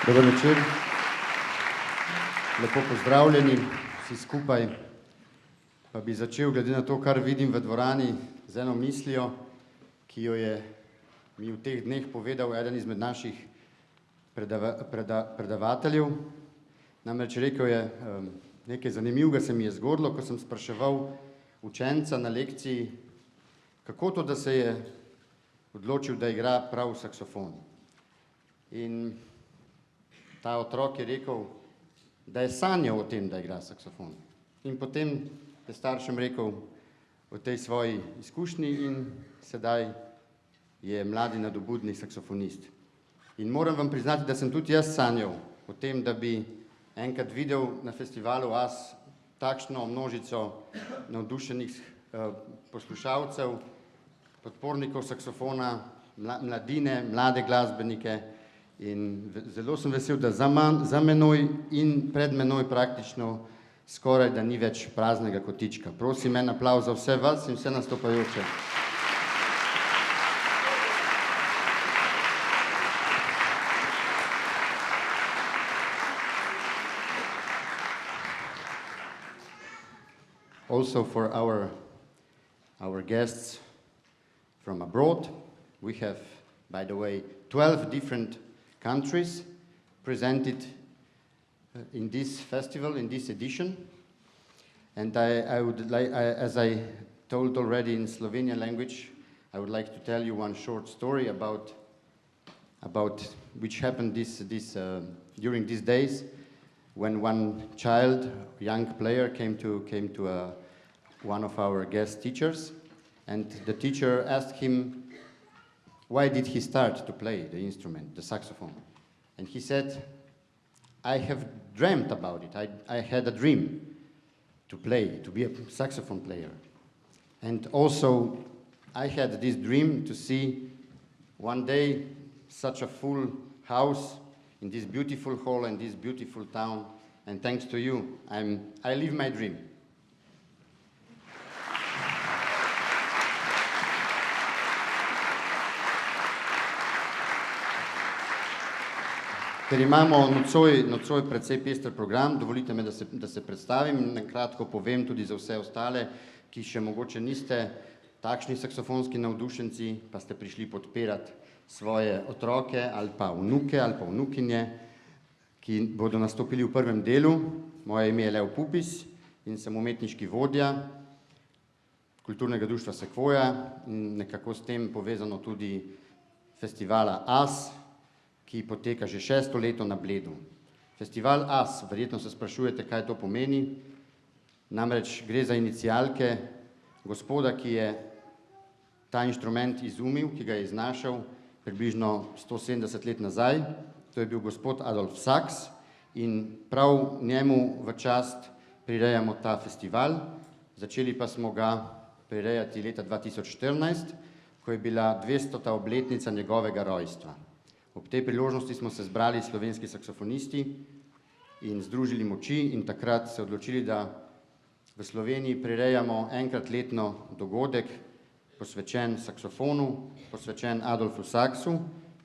Dober večer. Lepo pozdravljeni vsi skupaj. Pa bi začel, glede na to, kar vidim v dvorani, z eno mislijo, ki jo je mi v teh dneh povedal eden izmed naših predavateljev. Namreč rekel je, nekaj zanimivega se mi je zgodilo, ko sem spraševal učenca na lekciji, kako to, da se je odločil, da igra prav saksofon. In ta otrok je rekel, da je sanjal o tem, da igra saksofon. In potem je staršem rekel o tej svoji izkušnji in sedaj je mladi nadobudni saksofonist. In moram vam priznati, da sem tudi jaz sanjal o tem, da bi enkrat videl na festivalu AS takšno množico navdušenih poslušalcev, podpornikov saksofona, mladine, mlade glasbenike. In zelo sem vesel, da za menoj in pred menoj praktično skoraj da ni več praznega kotička. Prosim en aplavz za vse vas in vse nastopajoče. Also for our guests from abroad, we have, by the way, 12 different countries presented in this festival, in this edition. And I would like, as I told already in Slovenian language, I would like to tell you one short story about which happened during these days when one child, young player, came to one of our guest teachers, and the teacher asked him, why did he start to play the instrument, the saxophone? And he said, I have dreamt about it. I had a dream to play, to be a saxophone player. And also, I had this dream to see one day such a full house in this beautiful hall and this beautiful town. And thanks to you, I live my dream. Ker imamo nocoj precej pester program, dovolite me, da se predstavim in nakratko povem tudi za vse ostale, ki še mogoče niste takšni saksofonski navdušenci, pa ste prišli podpirati svoje otroke ali pa vnuke ali pa vnukinje, ki bodo nastopili v prvem delu. Moje ime je Lev Pupis in sem umetniški vodja kulturnega društva Sekvoja in nekako s tem povezano tudi festivala AS, ki poteka že 6. leto na Bledu. Festival AS, verjetno se sprašujete, kaj to pomeni. Namreč gre za inicialke gospoda, ki je ta inštrument izumil, ki ga je iznašel približno 170 let nazaj. To je bil gospod Adolf Sachs in prav njemu v čast prirejamo ta festival. Začeli pa smo ga prirejati leta 2014, ko je bila 200. obletnica njegovega rojstva. Ob tej priložnosti smo se zbrali slovenski saksofonisti in združili moči in takrat se odločili, da v Sloveniji prirejamo enkrat letno dogodek posvečen saksofonu, posvečen Adolfu Sachsu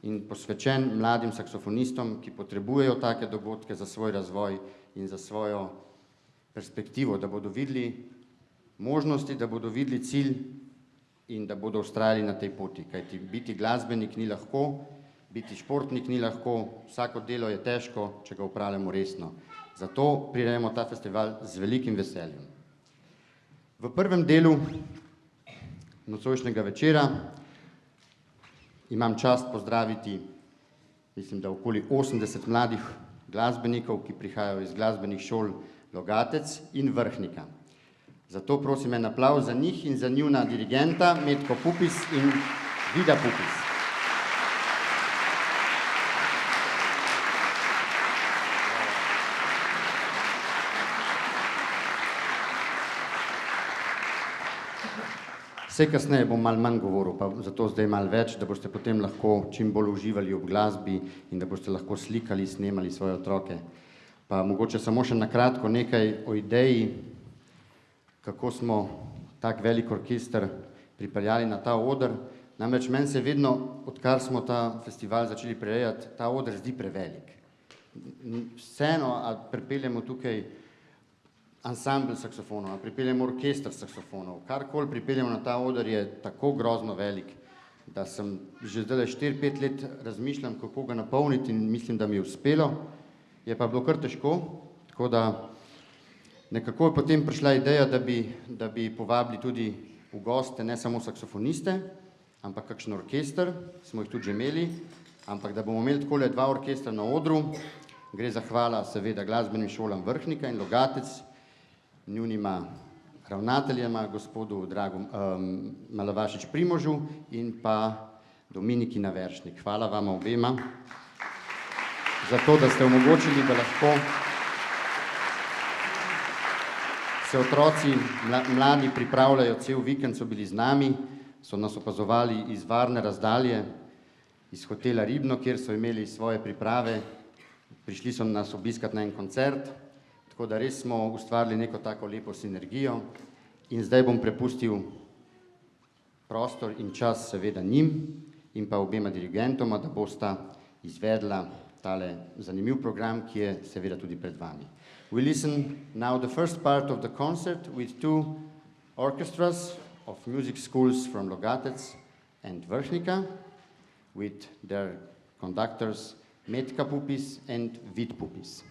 in posvečen mladim saksofonistom, ki potrebujejo take dogodke za svoj razvoj in za svojo perspektivo, da bodo videli možnosti, da bodo videli cilj in da bodo vztrajali na tej poti. Kajti biti glasbenik ni lahko, biti športnik ni lahko, vsako delo je težko, če ga upravljamo resno. Zato prirejamo ta festival z velikim veseljem. V prvem delu nocojšnjega večera imam čast pozdraviti, mislim, da okoli 80 mladih glasbenikov, ki prihajajo iz glasbenih šol Logatec in Vrhnika. Zato prosim en aplavz za njih in za njuna dirigenta Metko Pupis in Vida Pupis. Vse kasneje bom malo manj govoril, pa zato zdaj malo več, da boste potem lahko čim bolj uživali ob glasbi in da boste lahko slikali, snemali svoje otroke. Pa mogoče samo še na kratko nekaj o ideji, kako smo tak velik orkester pripeljali na ta oder. Namreč meni se vedno, odkar smo ta festival začeli prirejati, ta oder zdi prevelik. vseeno, ali pripeljemo tukaj ansambl saksofonov, ali pripeljemo orkester saksofonov, karkoli pripeljemo na ta oder je tako grozno velik, da sem že zdaj 4-5 let razmišljam, kako ga napolniti in mislim, da mi je uspelo. Je pa bilo kar težko, tako da nekako je potem prišla ideja, da bi povabili tudi v goste ne samo saksofoniste, ampak kakšen orkester, smo jih tudi že imeli, ampak da bomo imeli takole 2 orkestra na odru. Gre za hvala seveda glasbenim šolam Vrhnika in Logatec, njunima ravnateljema, gospodu Malavašič Primožu in pa Dominiki Naveršnik. Hvala vama obema za to, da ste omogočili, da lahko se otroci, mladi pripravljajo, cel vikend so bili z nami, so nas opazovali iz varne razdalje, iz hotela Ribno, kjer so imeli svoje priprave, prišli so nas obiskati na en koncert, tako da res smo ustvarili neko tako lepo sinergijo in zdaj bom prepustil prostor in čas seveda njim in pa obema dirigentoma, da bosta izvedla tale zanimiv program, ki je seveda tudi pred vami. We listen now the first part of the concert with 2 orchestras of music schools from Logatec and Vrhnika with their conductors Metka Pupis and Vid Pupis.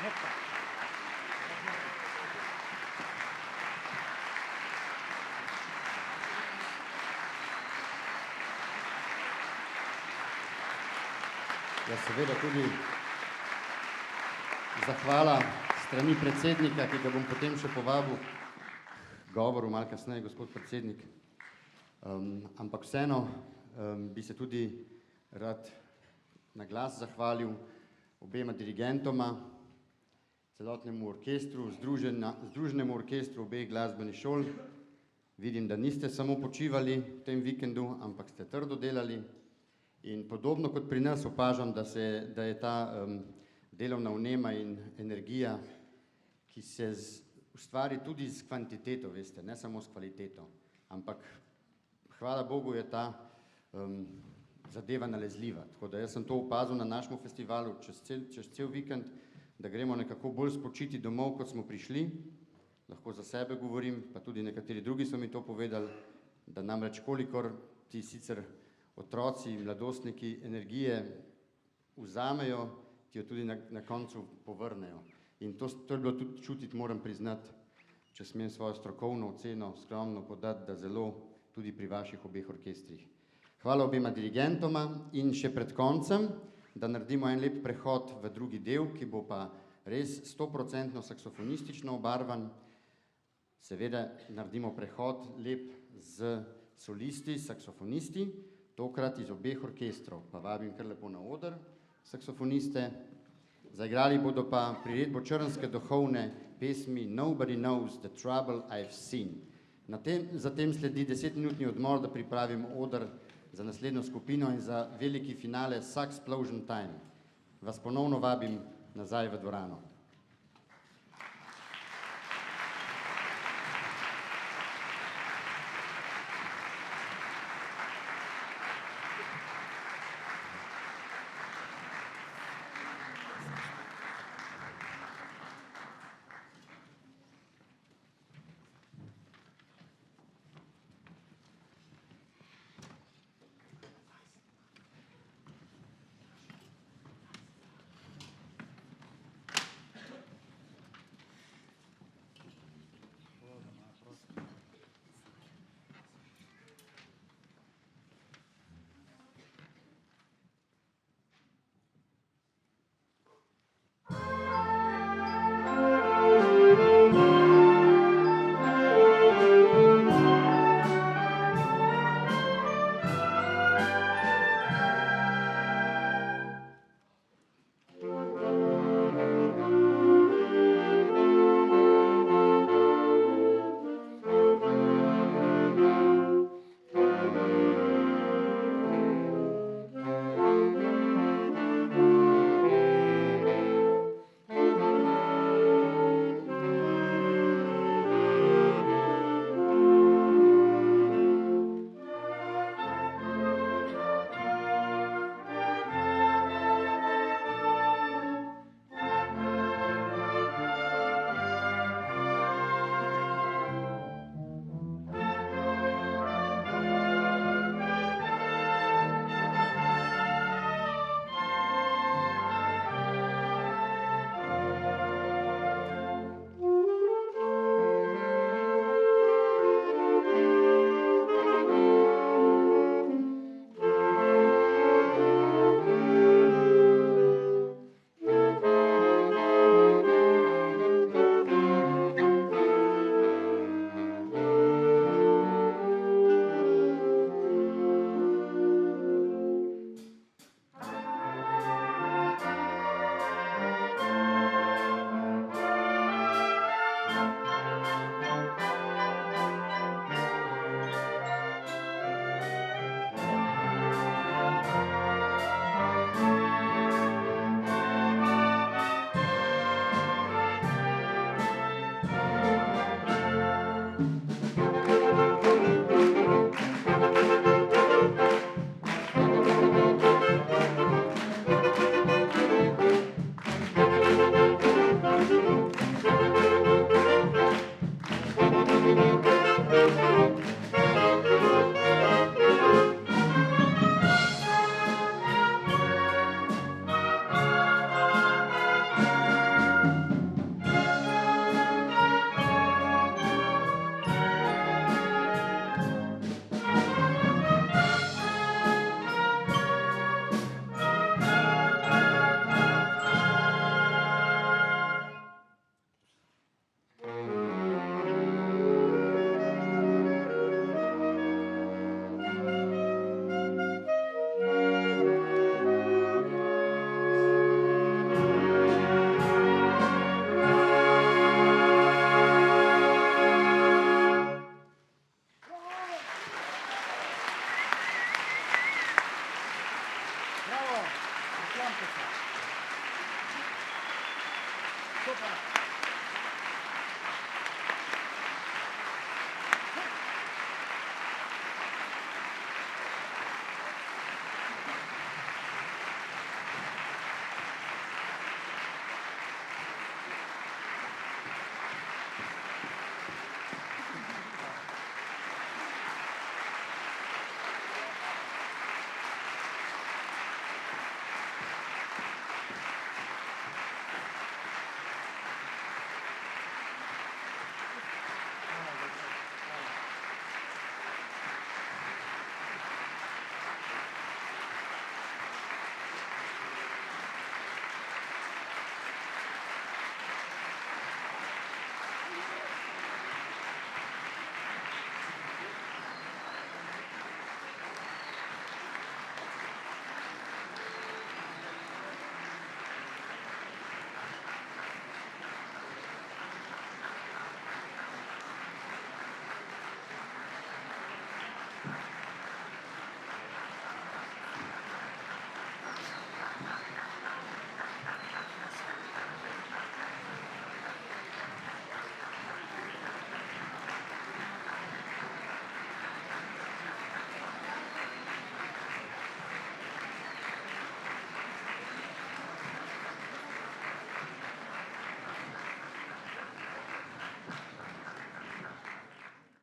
Ja, seveda tudi zahvala strani predsednika, ki ga bom potem še povabil k govoru malo kasneje, gospod predsednik. Ampak vseeno bi se tudi rad na glas zahvalil obema dirigentoma, celotnemu orkestru, združenemu orkestru obeh glasbenih šol. Vidim, da niste samo počivali v tem vikendu, ampak ste trdo delali. In podobno kot pri nas opažam, da je ta delovna vnema in energija, ki se ustvari tudi s kvantiteto, veste, ne samo s kvaliteto, ampak hvala Bogu je ta zadeva nalezljiva. Tako da jaz sem to opazil na našem festivalu čez cel vikend, da gremo nekako bolj spočiti domov, kot smo prišli. Lahko za sebe govorim, pa tudi nekateri drugi so mi to povedali, da namreč kolikor ti sicer otroci, mladostniki energije vzamejo, ti jo tudi na koncu povrnejo. In to je bilo tudi čutiti, moram priznati, če smem svojo strokovno oceno skromno podati, da zelo tudi pri vaših obeh orkestrih. Hvala obema dirigentoma in še pred koncem, da naredimo en lep prehod v drugi del, ki bo pa res 100% saksofonistično obarvan. Seveda naredimo prehod lep z solisti, saksofonisti, tokrat iz obeh orkestrov, pa vabim kar lepo na oder saksofoniste. Zaigrali bodo pa priredbo črnske duhovne pesmi Nobody Knows the Trouble I've Seen. Zatem sledi 10-minutni odmor, da pripravim oder za naslednjo skupino in za veliki finale Saxplosion Time. Vas ponovno vabim nazaj v dvorano. Super.